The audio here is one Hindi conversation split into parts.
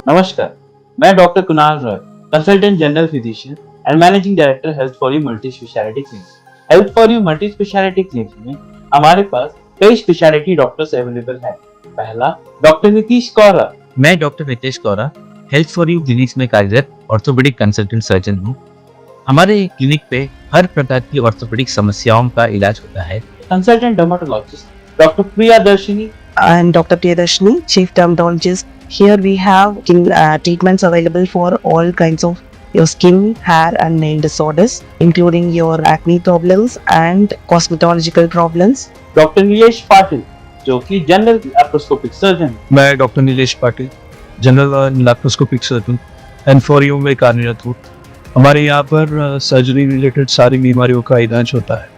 नमस्कार, मैं doctor Kunal Roy, consultant general physician and managing director health for You multi speciality clinic. Health for You multi speciality clinic में हमारे पास कई स्पेशलिटी डॉक्टर्स अवेलेबल हैं। पहला, डॉक्टर नीतीश कौरा। मैं doctor Nitesh Kaura health for you clinics में कार्यरत ऑर्थोपेडिक कंसल्टेंट सर्जन हूँ। हमारे क्लिनिक पे हर प्रकार की ऑर्थोपेडिक समस्याओं का इलाज होता है। Consultant dermatologist doctor Priyadarshini. And Dr. Priyadarshini, Chief Dermatologist. Here we have treatments available for all kinds of your skin, hair and nail disorders, including your acne problems and cosmetological problems. Doctor Nilesh Patil जो कि जनरल लैप्रोस्कोपिक सर्जन। मैं doctor Nilesh Patil general laparoscopic surgeon and for you में कार्यरत हूँ। हमारे यहाँ पर सर्जरी रिलेटेड सारी बीमारियों का इलाज होता है।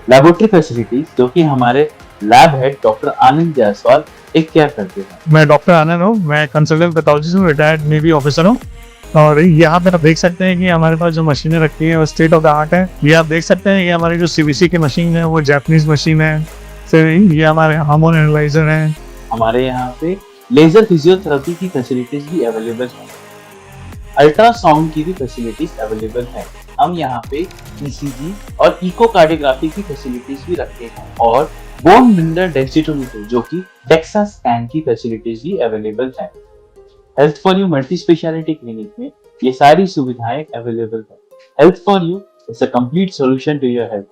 लेबोरेटरी फैसिलिटीज जो कि हमारे लैब हेड डॉक्टर आनंद जायसवाल एक केयर करते हैं। मैं डॉक्टर आनंद हूँ, मैं कंसल्टेंट पैथोलॉजिस्ट हूँ, रिटायर्ड नेवी ऑफिसर हूँ। और यहाँ पे आप देख सकते हैं कि हमारे पास जो मशीनें रखी हैं वो स्टेट ऑफ द आर्ट है। ये आप देख सकते हैं कि हमारी जो सीवीसी की मशीन है वो जापानीज मशीन है। फिर ये हमारे हार्मोन एनालाइजर हैं। हमारे यहाँ पे लेजर फिजियोथेरेपी की फैसिलिटीज भी अवेलेबल हैं। अल्ट्रासाउंड की भी फैसिलिटीज अवेलेबल हैं। हम यहाँ पे ईसीजी और इकोकार्डियोग्राफी की फैसिलिटीज भी रखते हैं और बोन मिनरल डेंसिटोमीटर जो कि डेक्सा स्कैन की फैसिलिटीज भी अवेलेबल है। Health for You multi speciality clinic में ये सारी सुविधाएं अवेलेबल है। Health for You is a complete solution to your health.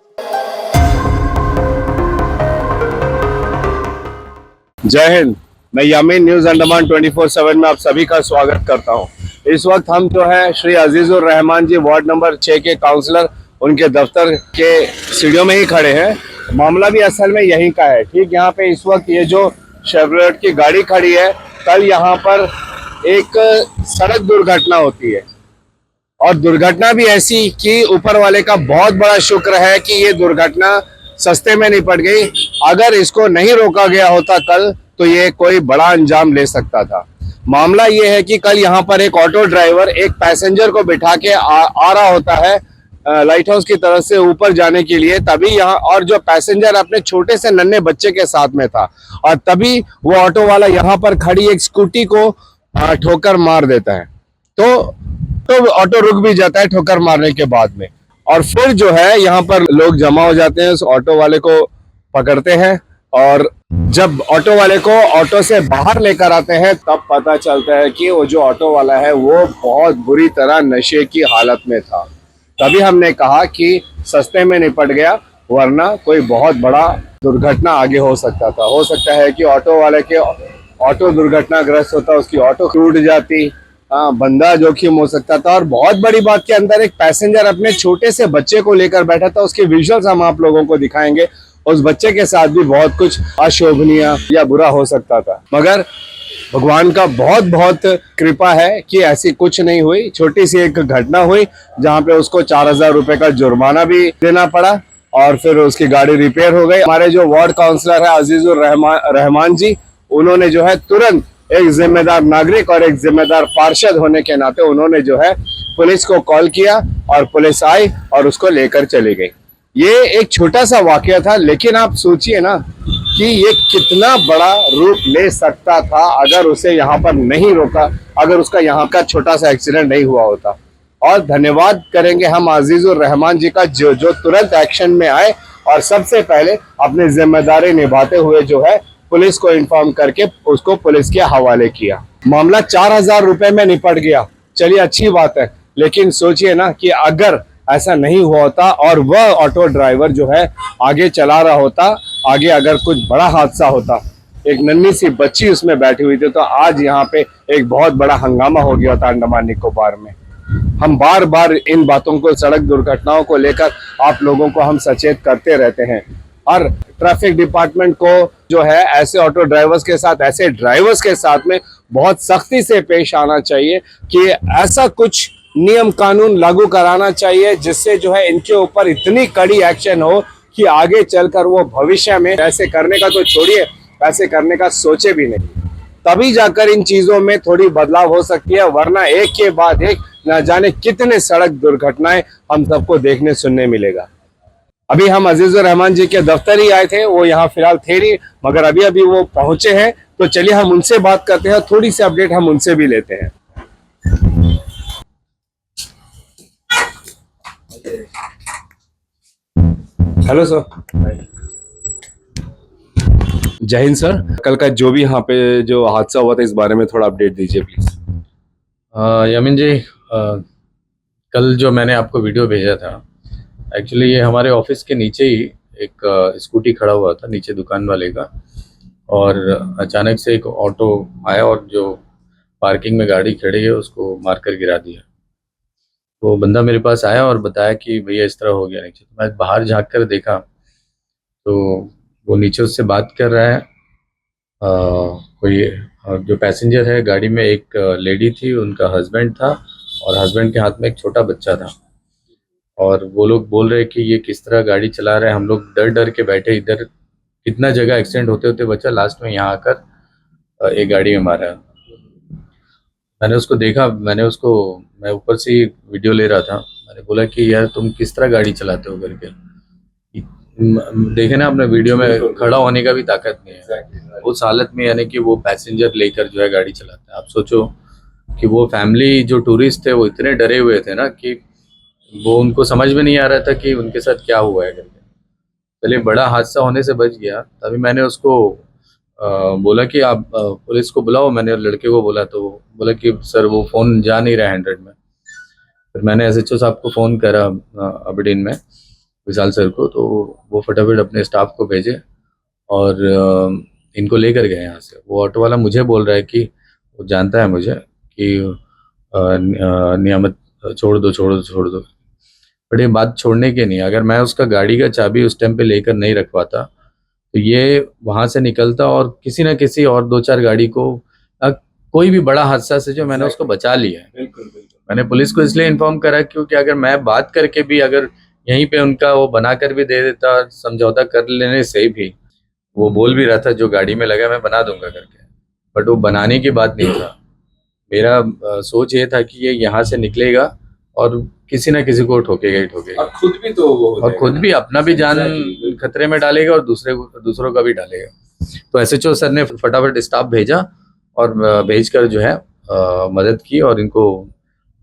जय हिंद। मैं यामीन न्यूज अंडमान 24/7 में आप सभी का स्वागत करता हूं। इस वक्त हम जो है श्री अजीजुर रहमान जी वार्ड नंबर 6 के काउंसलर उनके दफ्तर के सीढ़ियों में ही खड़े हैं। मामला भी असल में यहीं का है। ठीक यहाँ पे इस वक्त ये जो शेवरोलेट की गाड़ी खड़ी है, कल यहाँ पर एक सड़क दुर्घटना होती है और दुर्घटना भी ऐसी कि ऊपर वाले का बहुत बड़ा शुक्र है कि ये दुर्घटना सस्ते में निपट गई। अगर इसको नहीं रोका गया होता कल तो ये कोई बड़ा अंजाम ले सकता था। मामला ये है कि कल यहाँ पर एक ऑटो ड्राइवर एक पैसेंजर को बिठा के आ रहा होता है लाइट हाउस की तरफ से ऊपर जाने के लिए। तभी यहाँ और जो पैसेंजर अपने छोटे से नन्हे बच्चे के साथ में था और तभी वो ऑटो वाला यहाँ पर खड़ी एक स्कूटी को ठोकर मार देता है। तो ऑटो रुक भी जाता है ठोकर मारने के बाद में। और फिर जो है यहाँ पर लोग जमा हो जाते हैं, उस ऑटो वाले को पकड़ते हैं और जब ऑटो वाले को ऑटो से बाहर लेकर आते हैं तब पता चलता है कि वो जो ऑटो वाला है वो बहुत बुरी तरह नशे की हालत में था। तभी हमने कहा कि सस्ते में निपट गया, वरना कोई बहुत बड़ा दुर्घटना आगे हो सकता था। हो सकता है कि ऑटो वाले के ऑटो दुर्घटनाग्रस्त होता, उसकी ऑटो टूट जाती, बंदा जोखिम हो सकता था। और बहुत बड़ी बात के अंदर एक पैसेंजर अपने छोटे से बच्चे को लेकर बैठा था। उसके विजुअल्स हम आप लोगों को दिखाएंगे। उस बच्चे के साथ भी बहुत कुछ अशोभनीय या बुरा हो सकता था, मगर भगवान का बहुत बहुत कृपा है कि ऐसी कुछ नहीं हुई। छोटी सी एक घटना हुई जहां पे उसको 4000 रुपए का जुर्माना भी देना पड़ा और फिर उसकी गाड़ी रिपेयर हो गई। हमारे जो वार्ड काउंसलर है अजीजुर रहमान जी, उन्होंने जो है तुरंत एक जिम्मेदार नागरिक और एक जिम्मेदार पार्षद होने के नाते उन्होंने जो है पुलिस को कॉल किया और पुलिस आई और उसको लेकर चली गई। ये एक छोटा सा वाकया था, लेकिन आप सोचिए ना कि ये कितना बड़ा रूप ले सकता था अगर उसे यहाँ पर नहीं रोका, अगर उसका यहाँ का छोटा सा एक्सीडेंट नहीं हुआ होता। और धन्यवाद करेंगे हम अजीजुर रहमान जी का जो तुरंत एक्शन में आए और सबसे पहले अपनी जिम्मेदारी निभाते हुए जो है पुलिस को इन्फॉर्म करके उसको पुलिस के हवाले किया। मामला 4000 रुपए में निपट गया, चलिए अच्छी बात है। लेकिन सोचिए ना कि अगर ऐसा नहीं हुआ होता और वह ऑटो ड्राइवर जो है आगे चला रहा होता, आगे अगर कुछ बड़ा हादसा होता, एक नन्ही सी बच्ची उसमें बैठी हुई थी, तो आज यहाँ पे एक बहुत बड़ा हंगामा हो गया था अंडमान निकोबार में। हम बार बार इन बातों को, सड़क दुर्घटनाओं को लेकर आप लोगों को हम सचेत करते रहते हैं। और ट्रैफिक डिपार्टमेंट को जो है ऐसे ऑटो ड्राइवर्स के साथ, ऐसे ड्राइवर्स के साथ में बहुत सख्ती से पेश आना चाहिए कि ऐसा कुछ नियम कानून लागू कराना चाहिए जिससे जो है इनके ऊपर इतनी कड़ी एक्शन हो कि आगे चलकर वो भविष्य में ऐसे करने का तो छोड़िए, ऐसे करने का सोचे भी नहीं। तभी जाकर इन चीजों में थोड़ी बदलाव हो सकती है, वरना एक के बाद एक न जाने कितने सड़क दुर्घटनाएं हम सबको देखने सुनने मिलेगा। अभी हम अजीजुर रहमान जी के दफ्तर ही आए थे, वो यहाँ फिलहाल थे नहीं, मगर अभी वो पहुंचे हैं, तो चलिए हम उनसे बात करते हैं, थोड़ी सी अपडेट हम उनसे भी लेते हैं। Hello sir. जय हिंद सर। कल का जो भी यहाँ पे जो हादसा हुआ था इस बारे में थोड़ा अपडेट दीजिए प्लीज। यमीन जी, कल जो मैंने आपको वीडियो भेजा था, एक्चुअली ये हमारे ऑफिस के नीचे ही एक स्कूटी खड़ा हुआ था नीचे दुकान वाले का, और अचानक से एक ऑटो आया और जो पार्किंग में गाड़ी खड़ी है उसको मारकर गिरा दिया। वो बंदा मेरे पास आया और बताया कि भैया इस तरह हो गया नीचे। तो मैं बाहर झांक कर देखा तो वो नीचे उससे बात कर रहा है। कोई जो पैसेंजर है गाड़ी में, एक लेडी थी, उनका हस्बैंड था और हस्बैंड के हाथ में एक छोटा बच्चा था। और वो लोग बोल रहे कि ये किस तरह गाड़ी चला रहे हैं। हम लोग डर डर के बैठे इधर, कितना जगह एक्सीडेंट होते होते बचा, लास्ट में यहाँ आकर एक गाड़ी में मारा। मैंने उसको देखा, मैं ऊपर से ही वीडियो ले रहा था। मैंने बोला कि यार तुम किस तरह गाड़ी चलाते हो करके। देखे ना आपने वीडियो में, खड़ा होने का भी ताकत नहीं है उस हालत में, यानी कि वो पैसेंजर लेकर जो है गाड़ी चलाता है। आप सोचो कि वो फैमिली जो टूरिस्ट थे वो इतने डरे हुए थे ना कि वो, उनको समझ में नहीं आ रहा था कि उनके साथ क्या हुआ है करके। चलिए, बड़ा हादसा होने से बच गया। तभी मैंने उसको बोला कि आप पुलिस को बुलाओ। मैंने लड़के को बोला तो बोला कि सर वो फ़ोन जा नहीं रहा है 100 में। फिर मैंने एसएचओ साहब को फ़ोन करा अबडीन में, विशाल सर को, तो वो फटाफट अपने स्टाफ को भेजे और इनको लेकर गए यहाँ से। वो ऑटो वाला मुझे बोल रहा है कि वो जानता है मुझे कि नियामत छोड़ दो। बट ये बात छोड़ने की नहीं। अगर मैं उसका गाड़ी का चाबी उस टाइम पे लेकर नहीं रखवाता तो ये वहाँ से निकलता और किसी ना किसी और 2-4 गाड़ी को, कोई भी बड़ा हादसा से जो मैंने उसको बचा लिया है। मैंने पुलिस को इसलिए इन्फॉर्म करा क्योंकि अगर मैं बात करके भी, अगर यहीं पे उनका वो बना कर भी दे देता, समझौता कर लेने से भी, वो बोल भी रहा था जो गाड़ी में लगा मैं बना दूंगा करके, बट वो बनाने की बात नहीं था। मेरा सोच ये था कि ये यहाँ से निकलेगा और किसी ना किसी को ठोकेगा ही ठोकेगा, और खुद भी तो वो हो और खुद भी अपना भी जान खतरे में डालेगा और दूसरों का भी डालेगा। तो एसएचओ सर ने फटाफट स्टाफ भेजा और भेजकर जो है मदद की और इनको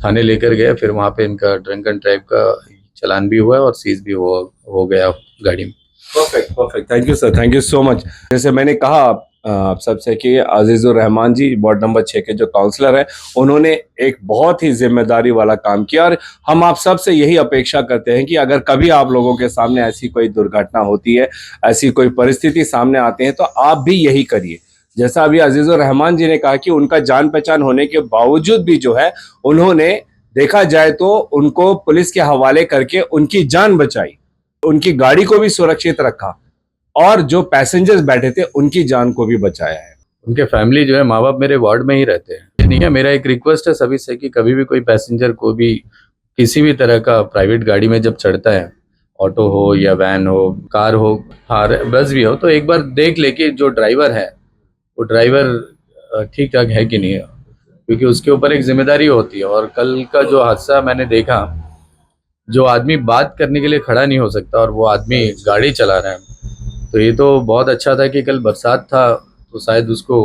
थाने लेकर गए। फिर वहाँ पे इनका ड्रंक एंड ड्राइव का चालान भी हुआ और सीज भी हो गया गाड़ी में। Perfect. Thank you sir, thank you so much. जैसे मैंने कहा आप सबसे कि अजीजुर रहमान जी वार्ड नंबर 6 के जो काउंसलर हैं, उन्होंने एक बहुत ही जिम्मेदारी वाला काम किया और हम आप सब से यही अपेक्षा करते हैं कि अगर कभी आप लोगों के सामने ऐसी कोई दुर्घटना होती है, ऐसी कोई परिस्थिति सामने आते हैं, तो आप भी यही करिए। जैसा अभी अजीजुर रहमान जी ने कहा कि उनका जान पहचान होने के बावजूद भी जो है उन्होंने, देखा जाए तो उनको पुलिस के हवाले करके उनकी जान बचाई, उनकी गाड़ी को भी सुरक्षित रखा और जो पैसेंजर्स बैठे थे उनकी जान को भी बचाया है। उनके फैमिली जो है, माँ बाप मेरे वार्ड में ही रहते हैं। ये नहीं है, मेरा एक रिक्वेस्ट है सभी से कि कभी भी कोई पैसेंजर को भी किसी भी तरह का प्राइवेट गाड़ी में जब चढ़ता है, ऑटो हो या वैन हो, कार हो, हाँ बस भी हो, तो एक बार देख ले कि जो ड्राइवर है वो ड्राइवर ठीक ठाक है कि नहीं है, क्योंकि उसके ऊपर एक जिम्मेदारी होती है। और कल का जो हादसा मैंने देखा, जो आदमी बात करने के लिए खड़ा नहीं हो सकता और वो आदमी गाड़ी चला रहा है, तो ये तो बहुत अच्छा था कि कल बरसात था तो शायद उसको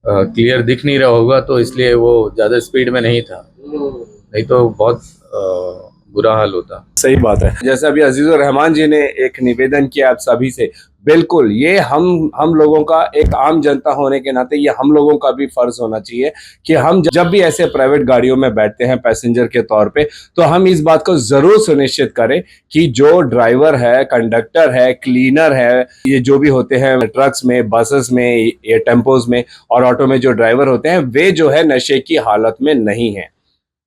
क्लियर दिख नहीं रहा होगा, तो इसलिए वो ज़्यादा स्पीड में नहीं था, नहीं तो बहुत बुरा हाल होता। सही बात है। जैसे अभी अजीजुर रहमान जी ने एक निवेदन किया आप सभी से, बिल्कुल ये हम लोगों का, एक आम जनता होने के नाते ये हम लोगों का भी फर्ज होना चाहिए कि हम जब भी ऐसे प्राइवेट गाड़ियों में बैठते हैं पैसेंजर के तौर पे, तो हम इस बात को जरूर सुनिश्चित करें कि जो ड्राइवर है, कंडक्टर है, क्लीनर है, ये जो भी होते हैं ट्रक्स में, बसेस में, ये टेम्पोज में और ऑटो में जो ड्राइवर होते हैं, वे जो है नशे की हालत में नहीं है।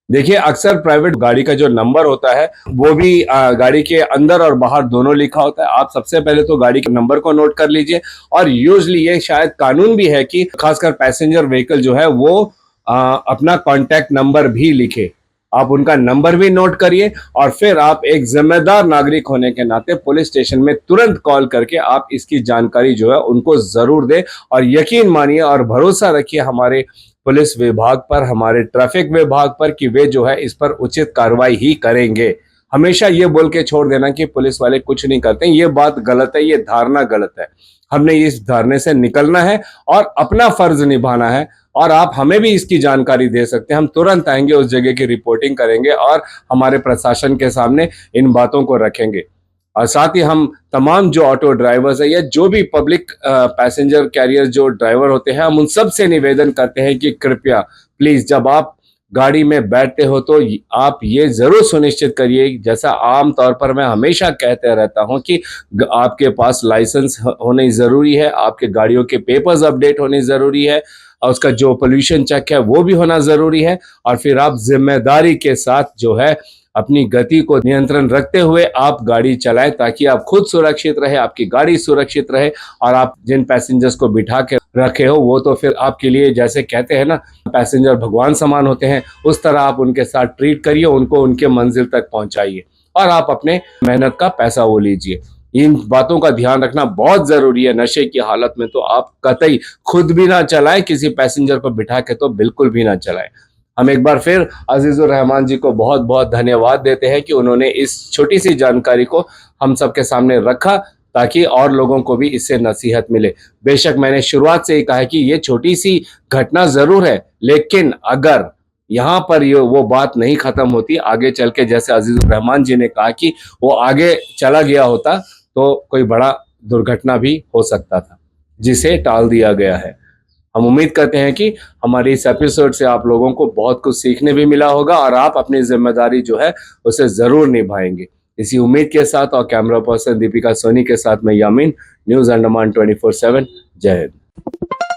देखिए, अक्सर प्राइवेट गाड़ी का जो नंबर होता है वो भी गाड़ी के अंदर और बाहर दोनों लिखा होता है। आप सबसे पहले तो गाड़ी के नंबर को नोट कर लीजिए, और यूजली ये शायद कानून भी है कि खासकर पैसेंजर व्हीकल जो है वो अपना कॉन्टैक्ट नंबर भी लिखे। आप उनका नंबर भी नोट करिए और फिर आप एक जिम्मेदार नागरिक होने के नाते पुलिस स्टेशन में तुरंत कॉल करके आप इसकी जानकारी जो है उनको जरूर दें। और यकीन मानिए और भरोसा रखिए हमारे पुलिस विभाग पर, हमारे ट्रैफिक विभाग पर, कि वे जो है इस पर उचित कार्रवाई ही करेंगे। हमेशा ये बोल के छोड़ देना कि पुलिस वाले कुछ नहीं करते, ये बात गलत है, ये धारणा गलत है। हमने इस धारणे से निकलना है और अपना फर्ज निभाना है, और आप हमें भी इसकी जानकारी दे सकते हैं। हम तुरंत आएंगे, उस जगह की रिपोर्टिंग करेंगे और हमारे प्रशासन के सामने इन बातों को रखेंगे। और साथ ही हम तमाम जो ऑटो ड्राइवर्स है या जो भी पब्लिक पैसेंजर कैरियर जो ड्राइवर होते हैं, हम उन सब से निवेदन करते हैं कि कृपया प्लीज जब आप गाड़ी में बैठते हो तो आप ये जरूर सुनिश्चित करिए, जैसा आम तौर पर मैं हमेशा कहते रहता हूं कि आपके पास लाइसेंस होने जरूरी है, आपके गाड़ियों के पेपर्स अपडेट होने जरूरी है, और उसका जो पोल्यूशन चेक है वो भी होना जरूरी है, और फिर आप जिम्मेदारी के साथ जो है अपनी गति को नियंत्रण रखते हुए आप गाड़ी चलाएं, ताकि आप खुद सुरक्षित रहे, आपकी गाड़ी सुरक्षित रहे, और आप जिन पैसेंजर्स को बिठा के रखे हो वो तो फिर आपके लिए, जैसे कहते हैं ना, पैसेंजर भगवान समान होते हैं, उस तरह आप उनके साथ ट्रीट करिए, उनको उनके मंजिल तक पहुंचाइए, और आप अपने मेहनत का पैसा वो लीजिए। इन बातों का ध्यान रखना बहुत जरूरी है। नशे की हालत में तो आप कतई खुद भी ना चलाएं, किसी पैसेंजर को बिठा के तो बिल्कुल भी ना चलाएं। हम एक बार फिर अजीजुर रहमान जी को बहुत बहुत धन्यवाद देते हैं कि उन्होंने इस छोटी सी जानकारी को हम सबके सामने रखा, ताकि और लोगों को भी इससे नसीहत मिले। बेशक मैंने शुरुआत से ही कहा कि ये छोटी सी घटना जरूर है, लेकिन अगर यहाँ पर ये वो बात नहीं खत्म होती, आगे चल के जैसे अजीजुर रहमान जी ने कहा कि वो आगे चला गया होता तो कोई बड़ा दुर्घटना भी हो सकता था, जिसे टाल दिया गया है। हम उम्मीद करते हैं कि हमारे इस एपिसोड से आप लोगों को बहुत कुछ सीखने भी मिला होगा, और आप अपनी जिम्मेदारी जो है उसे जरूर निभाएंगे। इसी उम्मीद के साथ और कैमरा पर्सन दीपिका सोनी के साथ मैं यामीन, न्यूज़ अंडमान 24/7। जय हिंद।